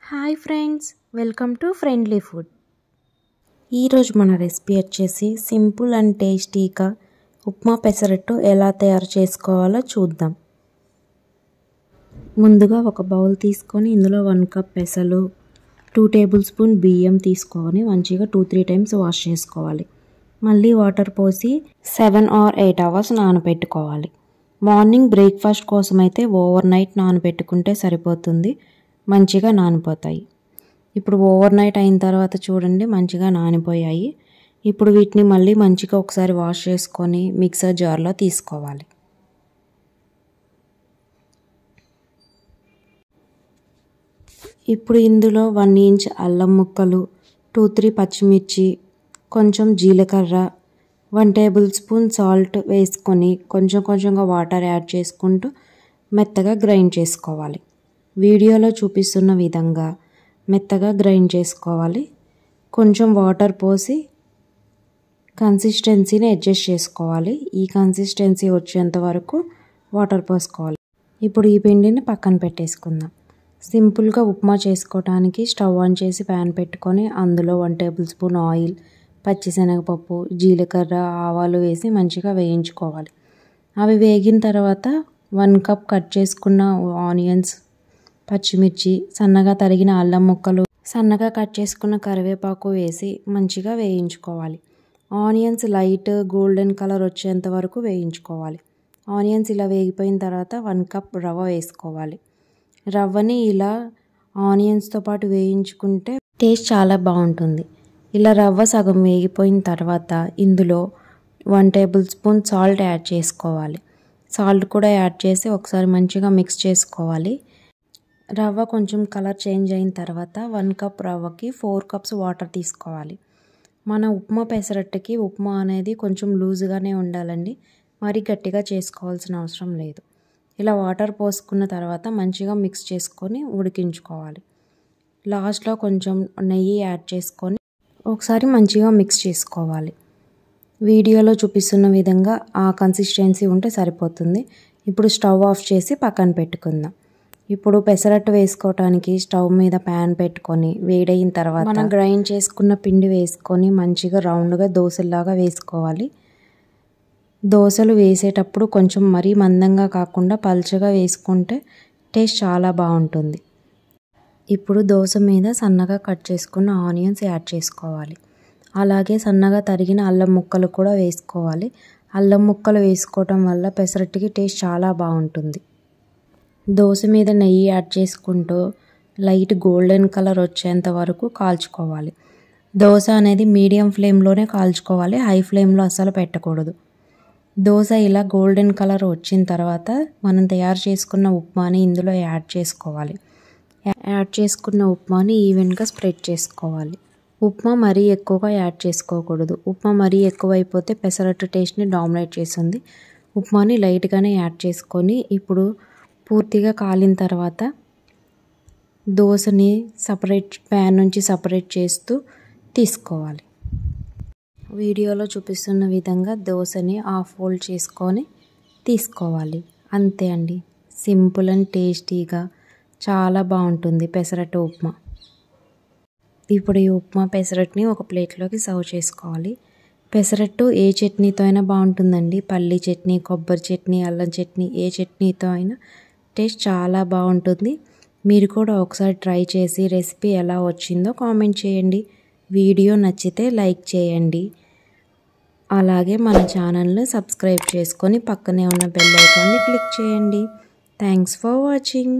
Hi friends, welcome to friendly food. ఈరోజు మన recipe వచ్చేసి సింపుల్ అండ్ టేస్టీగా ఉప్మా పెసరట్టు ఎలా తయారు చేసుకోవాలో చూద్దాం. ముందుగా ఒక బౌల్ తీసుకొని ఇందులో 1 కప్ పెసలు, 2 టేబుల్ స్పూన్ బియ్యం తీసుకొని మంచిగా 2-3 టైమ్స్ వాష్ చేసుకోవాలి. మళ్ళీ వాటర్ పోసి 7 or 8 అవర్స్ నానబెట్టుకోవాలి. మార్నింగ్ బ్రేక్ఫాస్ట్ కోసం అయితే ఓవర్ నైట్ నానబెట్టుకుంటే సరిపోతుంది, మంచిగా నానిపోతాయి. ఇప్పుడు ఓవర్ నైట్ అయిన తర్వాత చూడండి మంచిగా నానిపోయాయి. ఇప్పుడు వీటిని మళ్ళీ మంచిగా ఒకసారి వాష్ చేసుకొని మిక్సర్ జార్లో తీసుకోవాలి. ఇప్పుడు ఇందులో 1 ఇంచ్ అల్లం ముక్కలు, 2-3 పచ్చిమిర్చి, కొంచెం జీలకర్ర, 1 టేబుల్ స్పూన్ సాల్ట్ వేసుకొని కొంచెంగా వాటర్ యాడ్ చేసుకుంటూ మెత్తగా గ్రైండ్ చేసుకోవాలి. వీడియోలో చూపిస్తున్న విధంగా మెత్తగా గ్రైండ్ చేసుకోవాలి. కొంచెం వాటర్ పోసి కన్సిస్టెన్సీని అడ్జస్ట్ చేసుకోవాలి. ఈ కన్సిస్టెన్సీ వచ్చేంత వరకు వాటర్ పోసుకోవాలి. ఇప్పుడు ఈ పిండిని పక్కన పెట్టేసుకుందాం. సింపుల్గా ఉప్మా చేసుకోవడానికి స్టవ్ ఆన్ చేసి ప్యాన్ పెట్టుకొని అందులో 1 టేబుల్ స్పూన్ ఆయిల్, పచ్చిశనగపప్పు, జీలకర్ర, ఆవాలు వేసి మంచిగా వేయించుకోవాలి. అవి వేగిన తర్వాత 1 కప్ కట్ చేసుకున్న ఆనియన్స్, పచ్చిమిర్చి, సన్నగా తరిగిన అల్లం ముక్కలు, సన్నగా కట్ చేసుకున్న కరివేపాకు వేసి మంచిగా వేయించుకోవాలి. ఆనియన్స్ లైట్ గోల్డెన్ కలర్ వచ్చేంత వరకు వేయించుకోవాలి. ఆనియన్స్ ఇలా వేగిపోయిన తర్వాత 1 కప్ రవ్వ వేసుకోవాలి. రవ్వని ఇలా ఆనియన్స్తో పాటు వేయించుకుంటే టేస్ట్ చాలా బాగుంటుంది. ఇలా రవ్వ సగం వేగిపోయిన తర్వాత ఇందులో 1 టేబుల్ స్పూన్ సాల్ట్ యాడ్ చేసుకోవాలి. సాల్ట్ కూడా యాడ్ చేసి ఒకసారి మంచిగా మిక్స్ చేసుకోవాలి. రవ్వ కొంచెం కలర్ చేంజ్ అయిన తర్వాత 1 కప్ రవ్వకి 4 కప్స్ వాటర్ తీసుకోవాలి. మన ఉప్మా పెసరట్టుకి ఉప్మా అనేది కొంచెం లూజ్గానే ఉండాలండి, మరి గట్టిగా చేసుకోవాల్సిన అవసరం లేదు. ఇలా వాటర్ పోసుకున్న తర్వాత మంచిగా మిక్స్ చేసుకొని ఉడికించుకోవాలి. లాస్ట్లో కొంచెం నెయ్యి యాడ్ చేసుకొని ఒకసారి మంచిగా మిక్స్ చేసుకోవాలి. వీడియోలో చూపిస్తున్న విధంగా ఆ కన్సిస్టెన్సీ ఉంటే సరిపోతుంది. ఇప్పుడు స్టవ్ ఆఫ్ చేసి పక్కన పెట్టుకుందాం. ఇప్పుడు పెసరట్టు వేసుకోవటానికి స్టవ్ మీద ప్యాన్ పెట్టుకొని వేడైన తర్వాత మనం గ్రైండ్ చేసుకున్న పిండి వేసుకొని మంచిగా రౌండ్గా దోశలాగా వేసుకోవాలి. దోశలు వేసేటప్పుడు కొంచెం మరీ మందంగా కాకుండా పల్చగా వేసుకుంటే టేస్ట్ చాలా బాగుంటుంది. ఇప్పుడు దోశ మీద సన్నగా కట్ చేసుకున్న ఆనియన్స్ యాడ్ చేసుకోవాలి. అలాగే సన్నగా తరిగిన అల్లం ముక్కలు కూడా వేసుకోవాలి. అల్లం ముక్కలు వేసుకోవటం వల్ల పెసరట్టుకి టేస్ట్ చాలా బాగుంటుంది. దోశ మీద నెయ్యి యాడ్ చేసుకుంటూ లైట్ గోల్డెన్ కలర్ వచ్చేంత వరకు కాల్చుకోవాలి. దోశ అనేది మీడియం ఫ్లేమ్లోనే కాల్చుకోవాలి, హై ఫ్లేమ్లో అస్సలు పెట్టకూడదు. దోశ ఇలా గోల్డెన్ కలర్ వచ్చిన తర్వాత మనం తయారు చేసుకున్న ఉప్మాని ఇందులో యాడ్ చేసుకోవాలి. యాడ్ చేసుకున్న ఉప్మాని ఈవెన్గా స్ప్రెడ్ చేసుకోవాలి. ఉప్మా మరీ ఎక్కువగా యాడ్ చేసుకోకూడదు. ఉప్మా మరీ ఎక్కువైపోతే పెసరట్టు టేస్ట్ని డామినేట్ చేస్తుంది. ఉప్మాని లైట్గానే యాడ్ చేసుకొని ఇప్పుడు పూర్తిగా కాలిన తర్వాత దోశని ప్యాన్ నుంచి సపరేట్ చేస్తూ తీసుకోవాలి. వీడియోలో చూపిస్తున్న విధంగా దోశని ఫోల్డ్ చేసుకొని తీసుకోవాలి. అంతే అండి, సింపుల్ అండ్ టేస్టీగా చాలా బాగుంటుంది పెసరట్టు ఉప్మా. ఇప్పుడు ఈ ఉప్మా పెసరట్టుని ఒక ప్లేట్లోకి సర్వ్ చేసుకోవాలి. పెసరట్టు ఏ చట్నీతో అయినా బాగుంటుందండి. పల్లి చట్నీ, కొబ్బరి చట్నీ, అల్లం చట్నీ, ఏ చట్నీతో అయినా టేస్ట్ చాలా బాగుంటుంది. మీరు కూడా ఒకసారి ట్రై చేసి రెసిపీ ఎలా వచ్చిందో కామెంట్ చేయండి. వీడియో నచ్చితే లైక్ చేయండి. అలాగే మన ఛానల్ని సబ్స్క్రైబ్ చేసుకొని పక్కనే ఉన్న బెల్ ఐకాన్ని క్లిక్ చేయండి. Thanks for watching.